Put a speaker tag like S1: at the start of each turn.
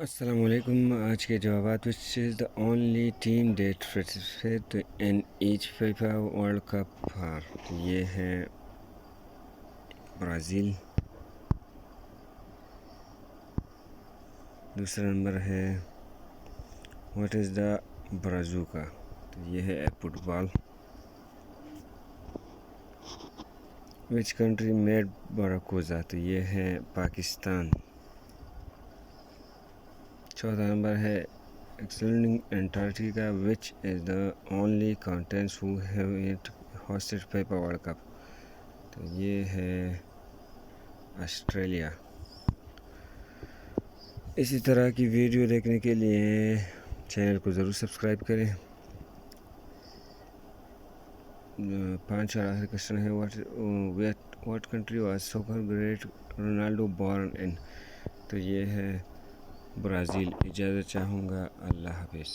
S1: السلام علیکم. آج کے جوابات which is the only team that participated in each FIFA World Cup for. تو یہ ہے برازیل. دوسرا نمبر ہے what is the برازوکا. تو یہ ہے football. which country made Brazuca. تو یہ ہے پاکستان. چوتھا نمبر ہے Excellent Antarctica which is the only countries who have it hosted FIFA World Cup. تو یہ ہے آسٹریلیا. اسی طرح کی ویڈیو دیکھنے کے لیے چینل کو ضرور سبسکرائب کریں. 5 اور آخری کوشچن ہے what country was soccer great Ronaldo born in. تو یہ ہے برازیل. اجازت چاہوں گا. اللہ حافظ.